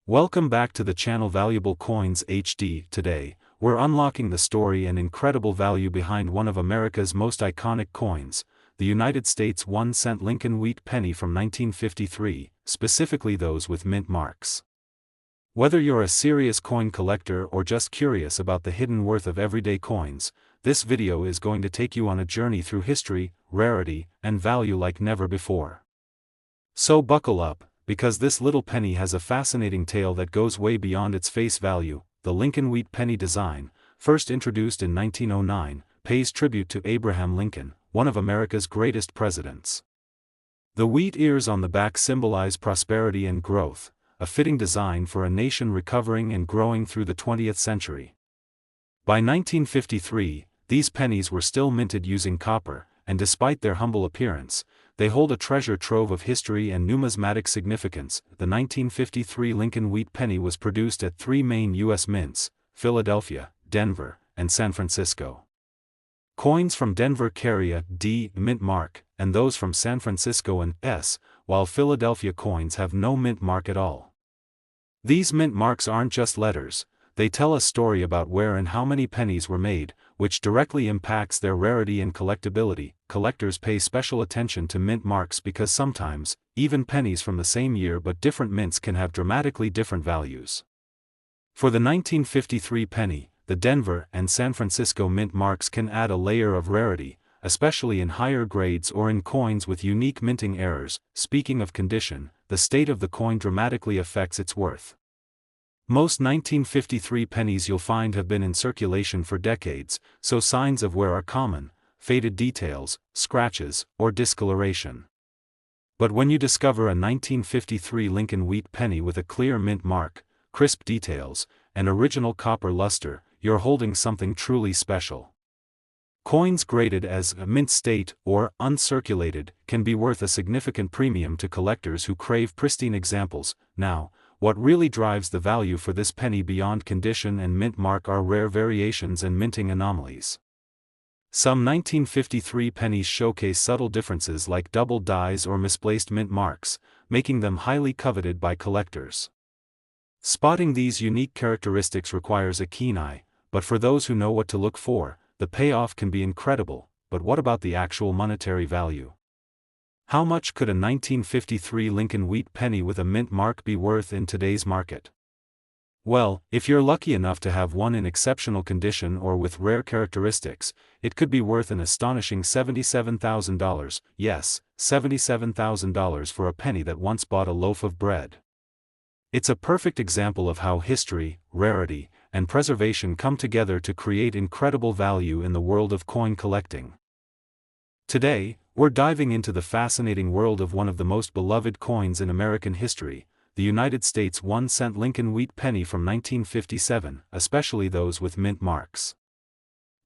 Welcome back to the channel Valuable Coins HD. Today, we're unlocking the story and incredible value behind one of America's most iconic coins, the United States 1-cent Lincoln Wheat Penny from 1953, specifically those with mint marks. Whether you're a serious coin collector or just curious about the hidden worth of everyday coins, this video is going to take you on a journey through history, rarity, and value like never before. So buckle up, because this little penny has a fascinating tale that goes way beyond its face value. The Lincoln Wheat Penny design, first introduced in 1909, pays tribute to Abraham Lincoln, one of America's greatest presidents. The wheat ears on the back symbolize prosperity and growth, a fitting design for a nation recovering and growing through the 20th century. By 1953, these pennies were still minted using copper, and despite their humble appearance, they hold a treasure trove of history and numismatic significance. The 1953 Lincoln Wheat Penny was produced at three main U.S. mints: Philadelphia, Denver, and San Francisco. Coins from Denver carry a D mint mark, and those from San Francisco an S, while Philadelphia coins have no mint mark at all. These mint marks aren't just letters, they tell a story about where and how many pennies were made, which directly impacts their rarity and collectability. Collectors pay special attention to mint marks because sometimes, even pennies from the same year but different mints can have dramatically different values. For the 1953 penny, the Denver and San Francisco mint marks can add a layer of rarity, especially in higher grades or in coins with unique minting errors. Speaking of condition, the state of the coin dramatically affects its worth. Most 1953 pennies you'll find have been in circulation for decades, so signs of wear are common: faded details, scratches, or discoloration. But when you discover a 1953 Lincoln Wheat Penny with a clear mint mark, crisp details, and original copper luster, you're holding something truly special. Coins graded as a mint state or uncirculated can be worth a significant premium to collectors who crave pristine examples. Now, what really drives the value for this penny beyond condition and mint mark are rare variations and minting anomalies. Some 1953 pennies showcase subtle differences like double dies or misplaced mint marks, making them highly coveted by collectors. Spotting these unique characteristics requires a keen eye, but for those who know what to look for, the payoff can be incredible. But what about the actual monetary value? How much could a 1953 Lincoln Wheat Penny with a mint mark be worth in today's market? Well, if you're lucky enough to have one in exceptional condition or with rare characteristics, it could be worth an astonishing $77,000, yes, $77,000 for a penny that once bought a loaf of bread. It's a perfect example of how history, rarity, and preservation come together to create incredible value in the world of coin collecting. Today, we're diving into the fascinating world of one of the most beloved coins in American history, the United States 1-cent Lincoln Wheat Penny from 1957, especially those with mint marks.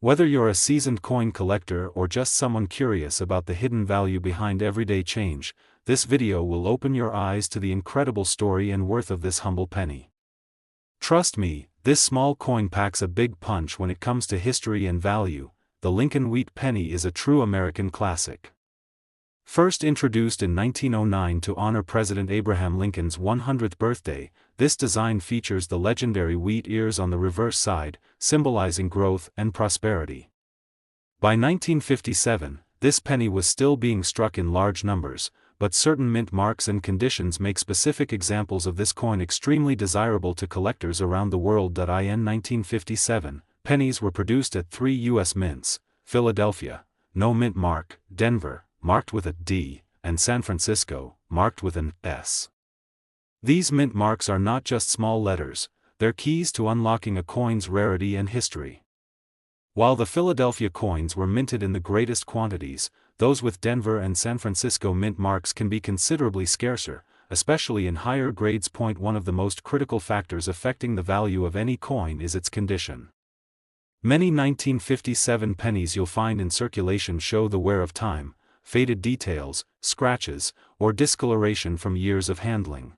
Whether you're a seasoned coin collector or just someone curious about the hidden value behind everyday change, this video will open your eyes to the incredible story and worth of this humble penny. Trust me, this small coin packs a big punch when it comes to history and value. The Lincoln Wheat Penny is a true American classic. First introduced in 1909 to honor President Abraham Lincoln's 100th birthday, this design features the legendary wheat ears on the reverse side, symbolizing growth and prosperity. By 1957, this penny was still being struck in large numbers, but certain mint marks and conditions make specific examples of this coin extremely desirable to collectors around the world. In 1957, pennies were produced at three U.S. mints: Philadelphia, no mint mark; Denver, marked with a D, and San Francisco, marked with an S. These mint marks are not just small letters, they're keys to unlocking a coin's rarity and history. While the Philadelphia coins were minted in the greatest quantities, those with Denver and San Francisco mint marks can be considerably scarcer, especially in higher grades. One of the most critical factors affecting the value of any coin is its condition. Many 1957 pennies you'll find in circulation show the wear of time, faded details, scratches, or discoloration from years of handling.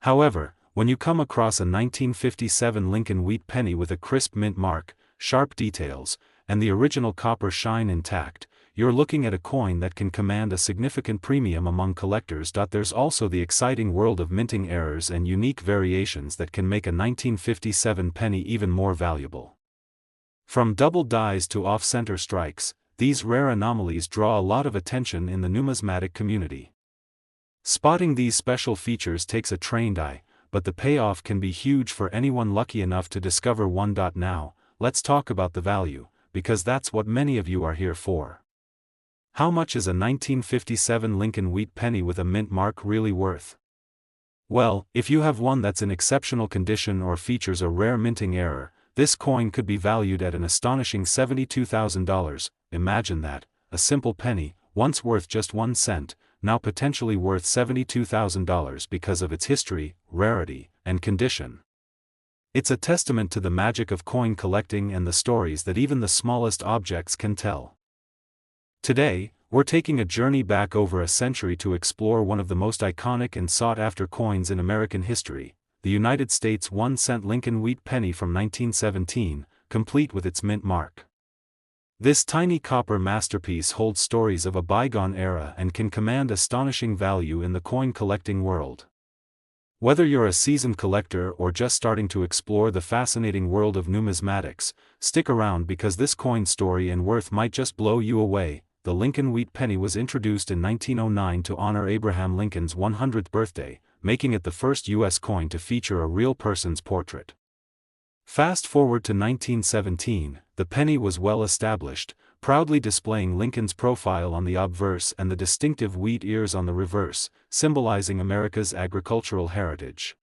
However, when you come across a 1957 Lincoln Wheat Penny with a crisp mint mark, sharp details, and the original copper shine intact, you're looking at a coin that can command a significant premium among collectors. There's also the exciting world of minting errors and unique variations that can make a 1957 penny even more valuable. From double dies to off-center strikes, these rare anomalies draw a lot of attention in the numismatic community. Spotting these special features takes a trained eye, but the payoff can be huge for anyone lucky enough to discover one. Now, let's talk about the value, because that's what many of you are here for. How much is a 1957 Lincoln Wheat Penny with a mint mark really worth? Well, if you have one that's in exceptional condition or features a rare minting error, this coin could be valued at an astonishing $72,000. Imagine that, a simple penny, once worth just 1 cent, now potentially worth $72,000 because of its history, rarity, and condition. It's a testament to the magic of coin collecting and the stories that even the smallest objects can tell. Today, we're taking a journey back over a century to explore one of the most iconic and sought-after coins in American history, the United States 1-cent Lincoln Wheat Penny from 1917, complete with its mint mark. This tiny copper masterpiece holds stories of a bygone era and can command astonishing value in the coin collecting world. Whether you're a seasoned collector or just starting to explore the fascinating world of numismatics, stick around because this coin's story and worth might just blow you away. The Lincoln Wheat Penny was introduced in 1909 to honor Abraham Lincoln's 100th birthday, making it the first U.S. coin to feature a real person's portrait. Fast forward to 1917, the penny was well established, proudly displaying Lincoln's profile on the obverse and the distinctive wheat ears on the reverse, symbolizing America's agricultural heritage.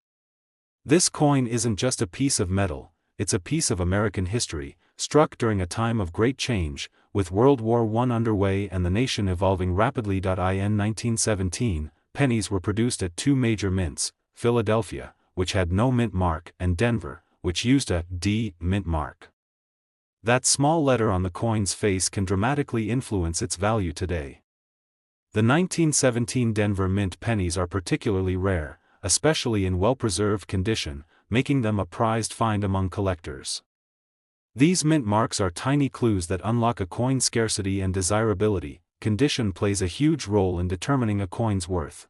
This coin isn't just a piece of metal, it's a piece of American history, struck during a time of great change, with World War I underway and the nation evolving rapidly. In 1917, pennies were produced at two major mints, Philadelphia, which had no mint mark, and Denver, which used a D mint mark. That small letter on the coin's face can dramatically influence its value today. The 1917 Denver mint pennies are particularly rare, especially in well-preserved condition, making them a prized find among collectors. These mint marks are tiny clues that unlock a coin's scarcity and desirability. Condition plays a huge role in determining a coin's worth.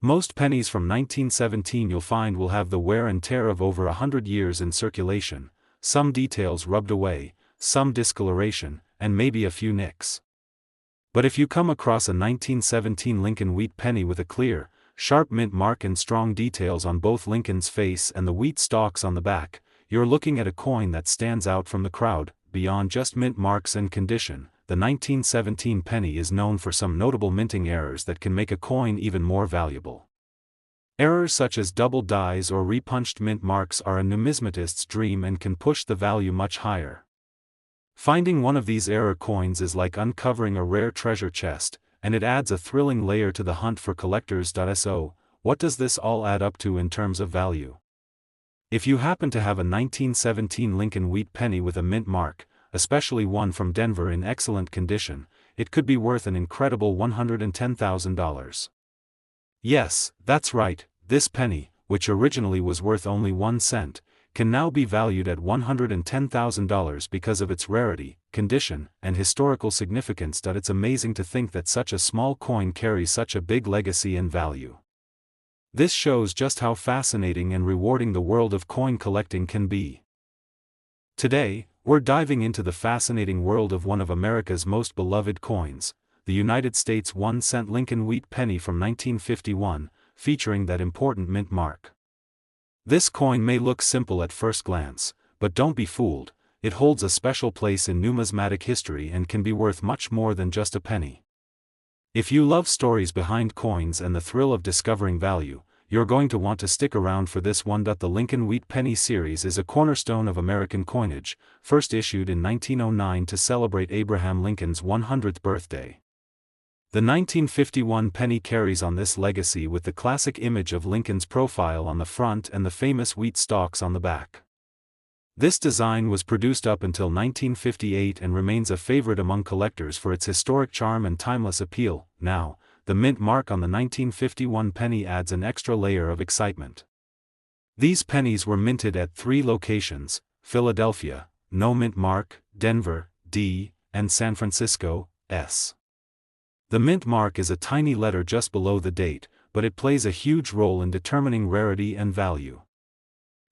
Most pennies from 1917 you'll find will have the wear and tear of over 100 years in circulation, some details rubbed away, some discoloration, and maybe a few nicks. But if you come across a 1917 Lincoln Wheat Penny with a clear, sharp mint mark and strong details on both Lincoln's face and the wheat stalks on the back, you're looking at a coin that stands out from the crowd. Beyond just mint marks and condition, the 1917 penny is known for some notable minting errors that can make a coin even more valuable. Errors such as double dies or repunched mint marks are a numismatist's dream and can push the value much higher. Finding one of these error coins is like uncovering a rare treasure chest, and it adds a thrilling layer to the hunt for collectors. So, what does this all add up to in terms of value? If you happen to have a 1917 Lincoln Wheat Penny with a mint mark, especially one from Denver in excellent condition, it could be worth an incredible $110,000. Yes, that's right, this penny, which originally was worth only 1 cent, can now be valued at $110,000 because of its rarity, condition, and historical significance. It's amazing to think that such a small coin carries such a big legacy and value. This shows just how fascinating and rewarding the world of coin collecting can be. Today, we're diving into the fascinating world of one of America's most beloved coins, the United States 1-cent Lincoln Wheat Penny from 1951, featuring that important mint mark. This coin may look simple at first glance, but don't be fooled, it holds a special place in numismatic history and can be worth much more than just a penny. If you love stories behind coins and the thrill of discovering value, you're going to want to stick around for this one. The Lincoln Wheat Penny series is a cornerstone of American coinage, first issued in 1909 to celebrate Abraham Lincoln's 100th birthday. The 1951 penny carries on this legacy with the classic image of Lincoln's profile on the front and the famous wheat stalks on the back. This design was produced up until 1958 and remains a favorite among collectors for its historic charm and timeless appeal. Now, the mint mark on the 1951 penny adds an extra layer of excitement. These pennies were minted at 3 locations: Philadelphia, no mint mark; Denver, D; and San Francisco, S. The mint mark is a tiny letter just below the date, but it plays a huge role in determining rarity and value.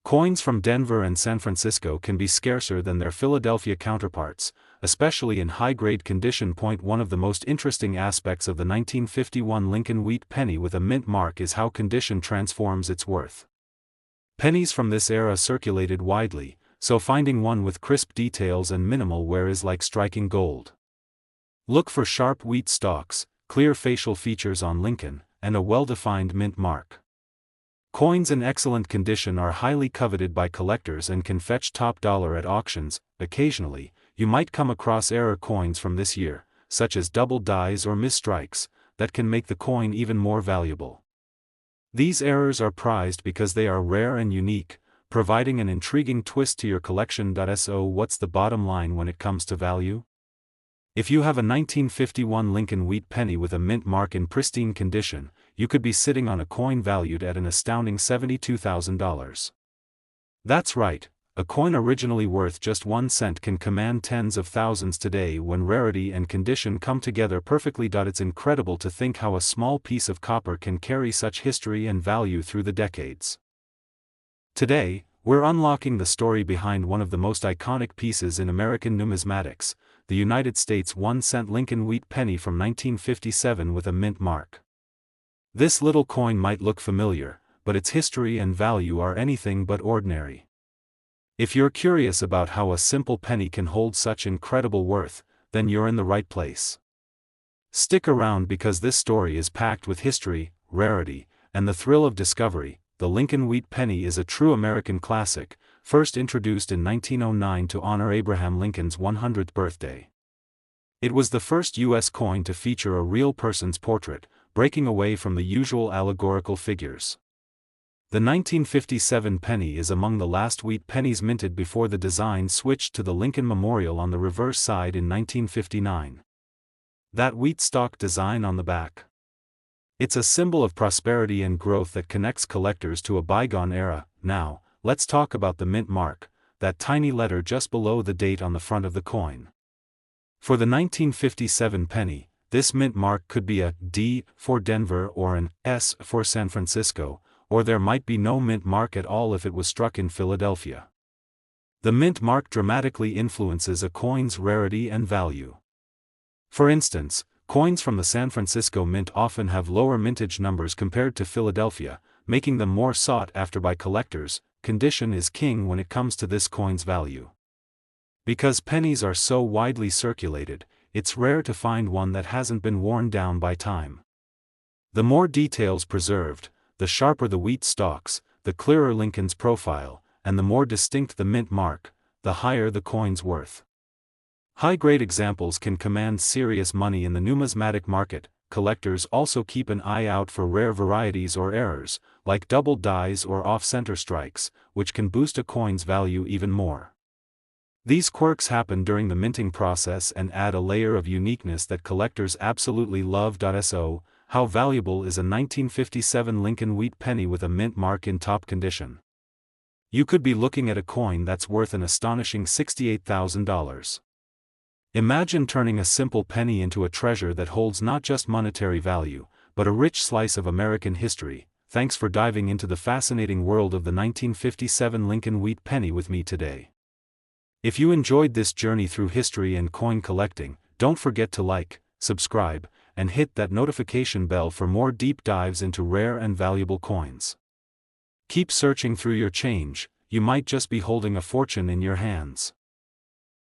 Coins from Denver and San Francisco can be scarcer than their Philadelphia counterparts, especially in high-grade condition. One of the most interesting aspects of the 1951 Lincoln Wheat Penny with a mint mark is how condition transforms its worth. Pennies from this era circulated widely, so finding one with crisp details and minimal wear is like striking gold. Look for sharp wheat stalks, clear facial features on Lincoln, and a well-defined mint mark. Coins in excellent condition are highly coveted by collectors and can fetch top dollar at auctions. Occasionally, you might come across error coins from this year, such as double dies or misstrikes, that can make the coin even more valuable. These errors are prized because they are rare and unique, providing an intriguing twist to your collection. So what's the bottom line when it comes to value? If you have a 1951 Lincoln Wheat Penny with a mint mark in pristine condition, you could be sitting on a coin valued at an astounding $72,000. That's right, a coin originally worth just 1 cent can command tens of thousands today when rarity and condition come together perfectly. It's incredible to think how a small piece of copper can carry such history and value through the decades. Today, we're unlocking the story behind one of the most iconic pieces in American numismatics, the United States 1-cent Lincoln Wheat Penny from 1957 with a mint mark. This little coin might look familiar, but its history and value are anything but ordinary. If you're curious about how a simple penny can hold such incredible worth, then you're in the right place. Stick around because this story is packed with history, rarity, and the thrill of discovery. The Lincoln Wheat Penny is a true American classic, first introduced in 1909 to honor Abraham Lincoln's 100th birthday. It was the first U.S. coin to feature a real person's portrait, breaking away from the usual allegorical figures. The 1957 penny is among the last wheat pennies minted before the design switched to the Lincoln Memorial on the reverse side in 1959. That wheat stalk design on the back. It's a symbol of prosperity and growth that connects collectors to a bygone era. Now, let's talk about the mint mark, that tiny letter just below the date on the front of the coin. For the 1957 penny, this mint mark could be a D for Denver or an S for San Francisco, or there might be no mint mark at all if it was struck in Philadelphia. The mint mark dramatically influences a coin's rarity and value. For instance, coins from the San Francisco Mint often have lower mintage numbers compared to Philadelphia, making them more sought after by collectors. Condition is king when it comes to this coin's value. Because pennies are so widely circulated, it's rare to find one that hasn't been worn down by time. The more details preserved, the sharper the wheat stalks, the clearer Lincoln's profile, and the more distinct the mint mark, the higher the coin's worth. High-grade examples can command serious money in the numismatic market. Collectors also keep an eye out for rare varieties or errors, like double dies or off-center strikes, which can boost a coin's value even more. These quirks happen during the minting process and add a layer of uniqueness that collectors absolutely love. So, how valuable is a 1957 Lincoln Wheat Penny with a mint mark in top condition? You could be looking at a coin that's worth an astonishing $68,000. Imagine turning a simple penny into a treasure that holds not just monetary value, but a rich slice of American history. Thanks for diving into the fascinating world of the 1957 Lincoln Wheat Penny with me today. If you enjoyed this journey through history and coin collecting, don't forget to like, subscribe, and hit that notification bell for more deep dives into rare and valuable coins. Keep searching through your change, you might just be holding a fortune in your hands.